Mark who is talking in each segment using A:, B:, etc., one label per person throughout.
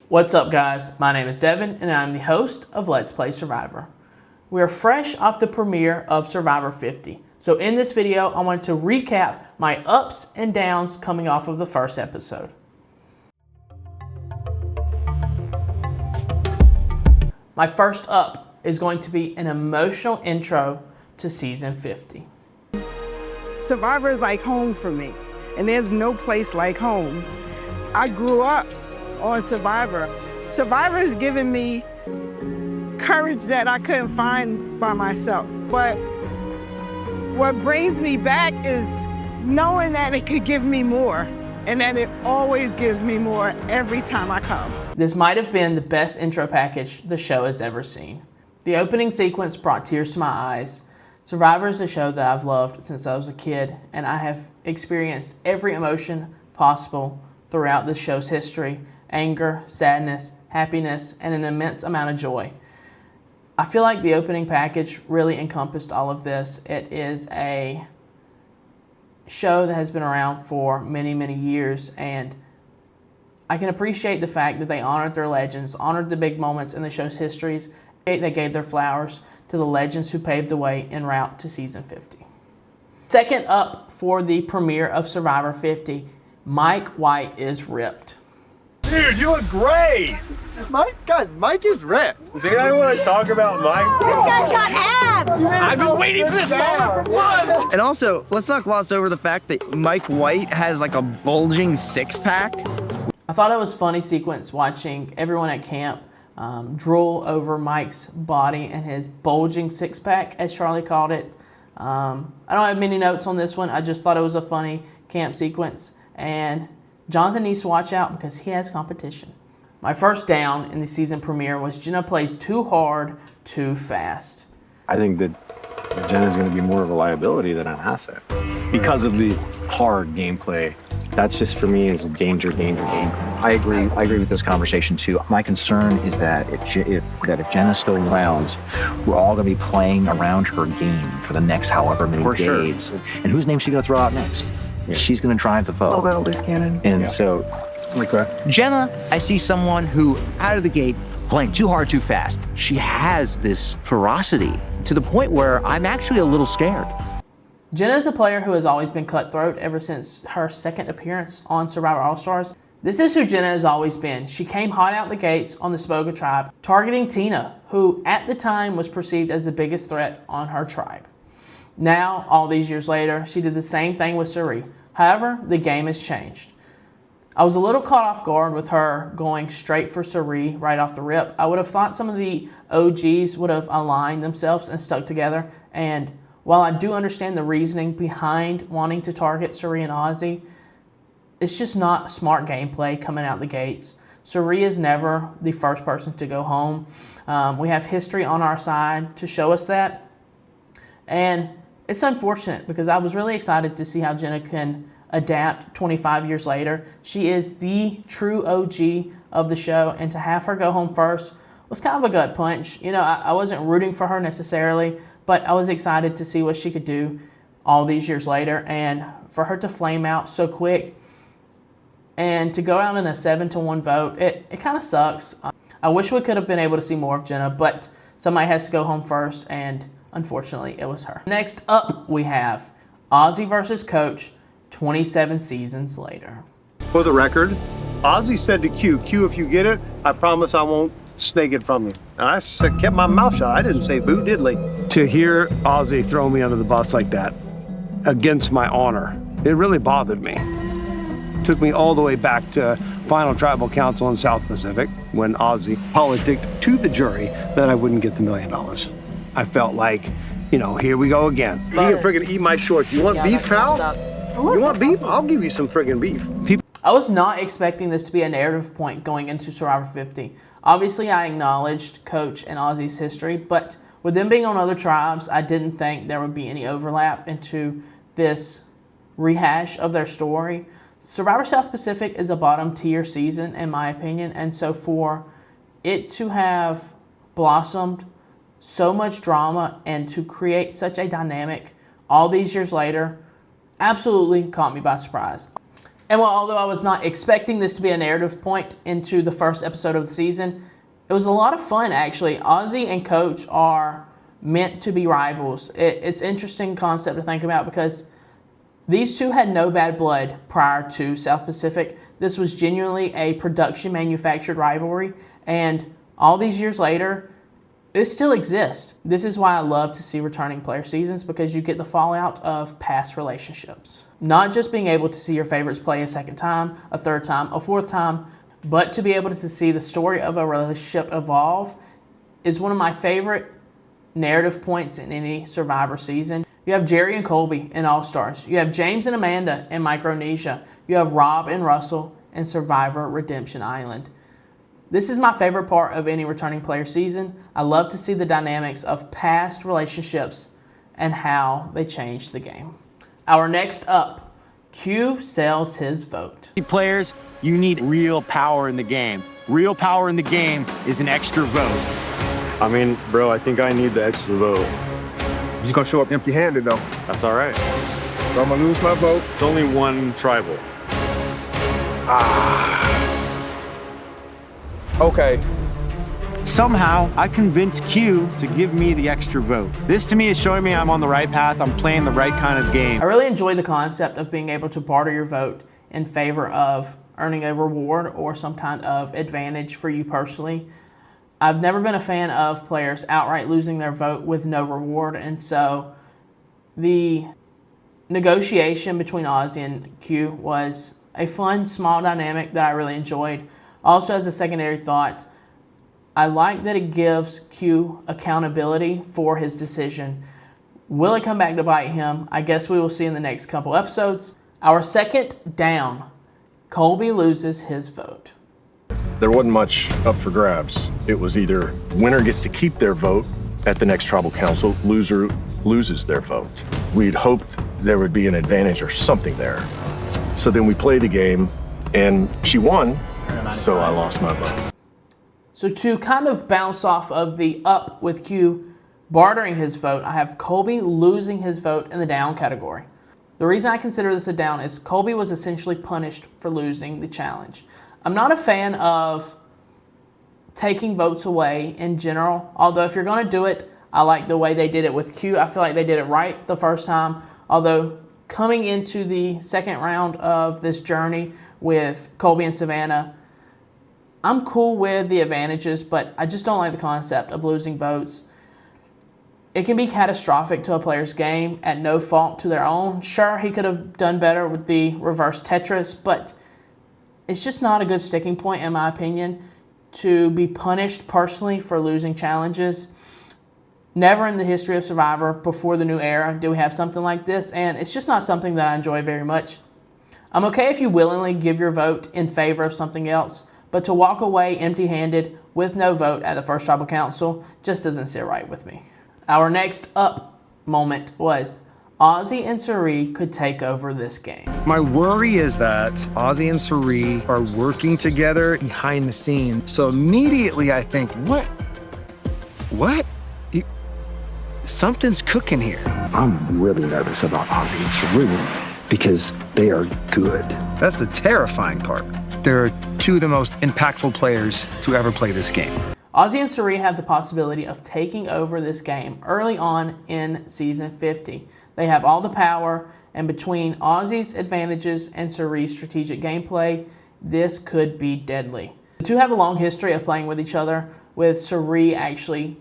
A: What's up, guys? My name is Devin, and I'm the host of Let's Play Survivor. We are fresh off the premiere of Survivor 50. So in this video, I wanted to recap my ups and downs coming off of the first episode. My first up is going to be an emotional intro to season 50.
B: Survivor is like home for me, and there's no place like home. I grew up on Survivor. Survivor has given me courage that I couldn't find by myself. But what brings me back is knowing that it could give me more, and that it always gives me more every time I come.
A: This might have been the best intro package the show has ever seen. The opening sequence brought tears to my eyes. Survivor is a show that I've loved since I was a kid, and I have experienced every emotion possible throughout the show's history: anger, sadness, happiness, and an immense amount of joy. I feel like the opening package really encompassed all of this. It is a show that has been around for many, many years, and I can appreciate the fact that they honored their legends, honored the big moments in the show's histories. They gave their flowers to the legends who paved the way en route to season 50. Second up for the premiere of Survivor 50, Mike White is ripped.
C: Dude, you look great! Mike is ripped. Does anybody want to talk about Mike?
D: This guy's got abs!
C: I've been waiting for this moment for months!
E: And also, let's not gloss over the fact that Mike White has like a bulging six-pack.
A: I thought it was a funny sequence watching everyone at camp drool over Mike's body and his bulging six-pack, as Charlie called it. I don't have many notes on this one. I just thought it was a funny camp sequence. And Jonathan needs to watch out because he has competition. My first down in the season premiere was Jenna plays too hard, too fast.
F: I think that Jenna's going to be more of a liability than an asset because of the hard gameplay. That's just, for me, is danger.
G: I agree with this conversation too. My concern is that if Jenna's still around, we're all going to be playing around her game for the next however many days. Sure. And whose name is she going to throw out next? Yeah. She's going to drive the foe.
B: Oh, well, loose cannon.
G: And so, Jenna, I see someone who, out of the gate, playing too hard, too fast. She has this ferocity to the point where I'm actually a little scared.
A: Jenna is a player who has always been cutthroat ever since her second appearance on Survivor All-Stars. This is who Jenna has always been. She came hot out the gates on the Spoga tribe, targeting Tina, who at the time was perceived as the biggest threat on her tribe. Now, all these years later, she did the same thing with Cirie. However, the game has changed. I was a little caught off guard with her going straight for Cirie right off the rip. I would have thought some of the OGs would have aligned themselves and stuck together, and while I do understand the reasoning behind wanting to target Cirie and Ozzy, it's just not smart gameplay coming out the gates. Cirie is never the first person to go home. We have history on our side to show us that. And it's unfortunate because I was really excited to see how Jenna can adapt 25 years later. She is the true OG of the show, and to have her go home first was kind of a gut punch. You know, I wasn't rooting for her necessarily, but I was excited to see what she could do all these years later, and for her to flame out so quick and to go out in a 7-1 vote, it kind of sucks. I wish we could have been able to see more of Jenna, but somebody has to go home first, and unfortunately it was her. Next up, we have Ozzy versus Coach 27 seasons later.
C: For the record, Ozzy said to Q, if you get it, I promise I won't snake it from you. And I kept my mouth shut. I didn't say boo diddly. To hear Ozzy throw me under the bus like that, against my honor, it really bothered me. Took me all the way back to Final Tribal Council in South Pacific when Ozzy politicked to the jury that I wouldn't get the $1 million. I felt like, here we go again. You can friggin' eat my shorts. You want beef, pal? You want beef? I'll give you some friggin' beef.
A: I was not expecting this to be a narrative point going into Survivor 50. Obviously, I acknowledged Coach and Ozzy's history, but with them being on other tribes, I didn't think there would be any overlap into this rehash of their story. Survivor South Pacific is a bottom-tier season, in my opinion, and so for it to have blossomed so much drama and to create such a dynamic all these years later absolutely caught me by surprise. And while although I was not expecting this to be a narrative point into the first episode of the season, it was a lot of fun actually. Ozzy and Coach are meant to be rivals. It's an interesting concept to think about because these two had no bad blood prior to South Pacific. This was genuinely a production manufactured rivalry, and all these years later, it still exists. This is why I love to see returning player seasons, because you get the fallout of past relationships. Not just being able to see your favorites play a second time, a third time, a fourth time, but to be able to see the story of a relationship evolve is one of my favorite narrative points in any Survivor season. You have Jerry and Colby in All Stars. You have James and Amanda in Micronesia. You have Rob and Russell in Survivor Redemption Island. This is my favorite part of any returning player season. I love to see the dynamics of past relationships and how they change the game. Our next up, Q sells his vote.
D: Players, you need real power in the game. Real power in the game is an extra vote.
F: I mean, bro, I think I need the extra vote.
H: I'm just gonna show up empty-handed though.
F: That's all right.
H: So I'm gonna lose my vote.
F: It's only one tribal.
H: Okay.
D: Somehow, I convinced Q to give me the extra vote. This to me is showing me I'm on the right path. I'm playing the right kind of game.
A: I really enjoy the concept of being able to barter your vote in favor of earning a reward or some kind of advantage for you personally. I've never been a fan of players outright losing their vote with no reward, and so the negotiation between Ozzy and Q was a fun, small dynamic that I really enjoyed. Also, as a secondary thought, I like that it gives Q accountability for his decision. Will it come back to bite him? I guess we will see in the next couple episodes. Our second down, Colby loses his vote.
I: There wasn't much up for grabs. It was either winner gets to keep their vote at the next tribal council, loser loses their vote. We'd hoped there would be an advantage or something there. So then we played the game and she won, so I lost my vote.
A: So to kind of bounce off of the up with Q bartering his vote, I have Colby losing his vote in the down category. The reason I consider this a down is Colby was essentially punished for losing the challenge. I'm not a fan of taking votes away in general, although if you're going to do it, I like the way they did it with Q. I feel like they did it right the first time, although coming into the second round of this journey with Colby and Savannah, I'm cool with the advantages, but I just don't like the concept of losing votes. It can be catastrophic to a player's game at no fault to their own. Sure, he could have done better with the reverse Tetris, but it's just not a good sticking point, in my opinion, to be punished personally for losing challenges. Never in the history of Survivor before the new era do we have something like this, and it's just not something that I enjoy very much. I'm okay if you willingly give your vote in favor of something else, but to walk away empty-handed with no vote at the first tribal council just doesn't sit right with me. Our next up moment was Ozzy and Cirie could take over this game.
H: My worry is that Ozzy and Cirie are working together behind the scenes. So immediately I think, what? Something's cooking here.
G: I'm really nervous about Ozzy and Cirie because they are good.
H: That's the terrifying part. They're two of the most impactful players to ever play this game.
A: Ozzy and Cirie have the possibility of taking over this game early on in season 50. They have all the power, and between Ozzy's advantages and Cirie's strategic gameplay, this could be deadly. The two have a long history of playing with each other, with Cirie actually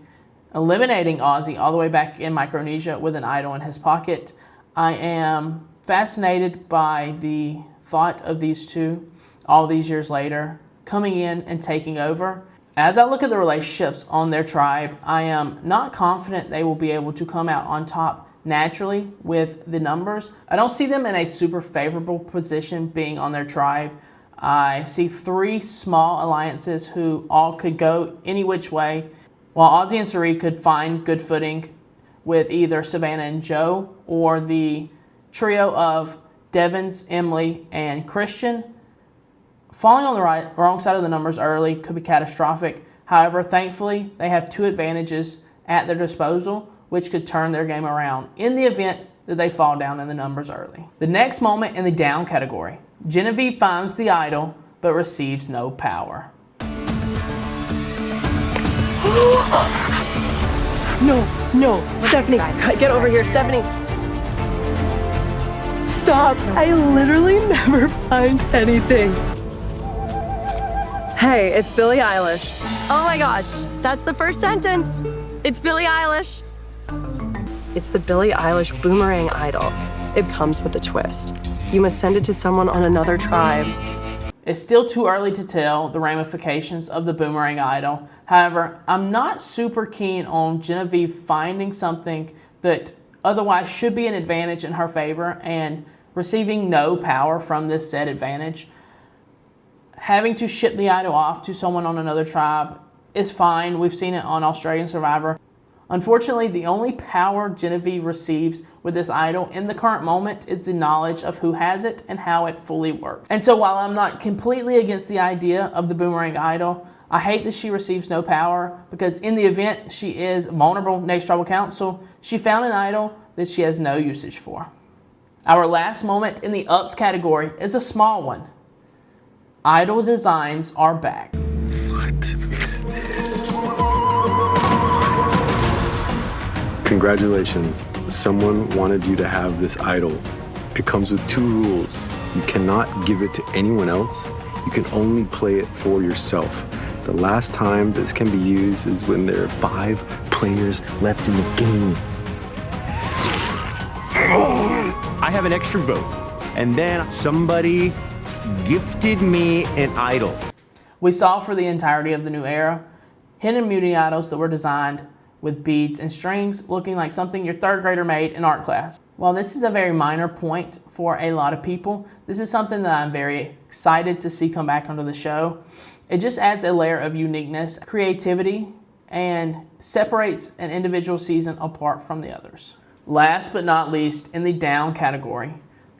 A: eliminating Ozzy all the way back in Micronesia with an idol in his pocket. I am fascinated by the thought of these two all these years later coming in and taking over. As I look at the relationships on their tribe, I am not confident they will be able to come out on top naturally with the numbers. I don't see them in a super favorable position being on their tribe. I see three small alliances who all could go any which way, while Ozzy and Cirie could find good footing with either Savannah and Joe or the trio of Devins, Emily, and Christian. Falling on the wrong side of the numbers early could be catastrophic. However, thankfully, they have two advantages at their disposal, which could turn their game around in the event that they fall down in the numbers early. The next moment in the down category, Genevieve finds the idol but receives no power.
J: No, Stephanie, get over here, Stephanie. Stop, I literally never find anything. Hey, it's Billie Eilish.
K: Oh my gosh, that's the first sentence. It's Billie Eilish.
J: It's the Billie Eilish boomerang idol. It comes with a twist. You must send it to someone on another tribe.
A: It's still too early to tell the ramifications of the boomerang idol. However, I'm not super keen on Genevieve finding something that otherwise should be an advantage in her favor and receiving no power from this said advantage. Having to ship the idol off to someone on another tribe is fine. We've seen it on Australian Survivor. Unfortunately, the only power Genevieve receives with this idol in the current moment is the knowledge of who has it and how it fully works. And so while I'm not completely against the idea of the boomerang idol, I hate that she receives no power, because in the event she is vulnerable next tribal council, she found an idol that she has no usage for. Our last moment in the ups category is a small one. Idol designs are back.
F: What is this? Congratulations. Someone wanted you to have this idol. It comes with 2 rules. You cannot give it to anyone else. You can only play it for yourself. The last time this can be used is when there are 5 players left in the game.
D: I have an extra vote. And then somebody gifted me an idol.
A: We saw for the entirety of the new era, hidden immunity idols that were designed with beads and strings, looking like something your 3rd grader made in art class. While this is a very minor point for a lot of people, this is something that I'm very excited to see come back onto the show. It just adds a layer of uniqueness, creativity, and separates an individual season apart from the others. Last but not least, in the down category,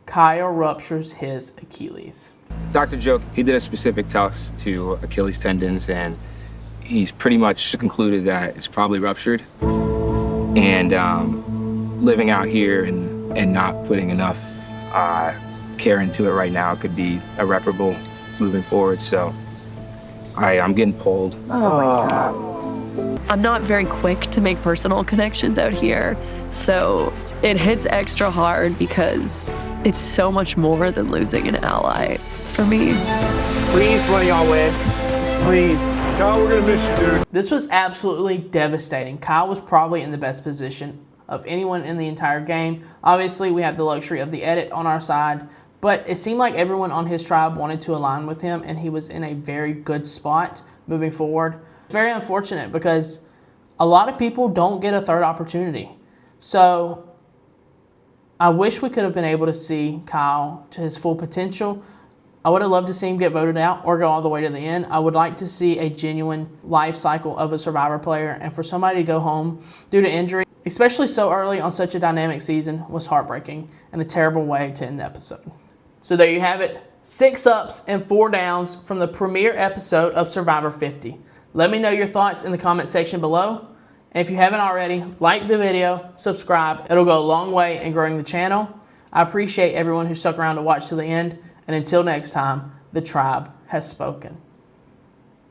A: Kyle ruptures his Achilles.
L: Dr. Joe, he did a specific test to Achilles tendons, and he's pretty much concluded that it's probably ruptured. And living out here and not putting enough care into it right now could be irreparable moving forward. So I'm getting pulled.
J: Oh my God.
K: I'm not very quick to make personal connections out here, so it hits extra hard because it's so much more than losing an ally for me.
C: Please run y'all way. Please. Kyle, we're gonna miss you, dude.
A: This was absolutely devastating. Kyle was probably in the best position of anyone in the entire game. Obviously, we have the luxury of the edit on our side, but it seemed like everyone on his tribe wanted to align with him, and he was in a very good spot moving forward. It's very unfortunate because a lot of people don't get a 3rd opportunity. So I wish we could have been able to see Kyle to his full potential. I would have loved to see him get voted out or go all the way to the end. I would like to see a genuine life cycle of a Survivor player, and for somebody to go home due to injury, especially so early on such a dynamic season, was heartbreaking and a terrible way to end the episode. So there you have it. 6 ups and 4 downs from the premiere episode of Survivor 50. Let me know your thoughts in the comment section below. And if you haven't already, like the video, subscribe. It'll go a long way in growing the channel. I appreciate everyone who stuck around to watch to the end. And until next time, the tribe has spoken.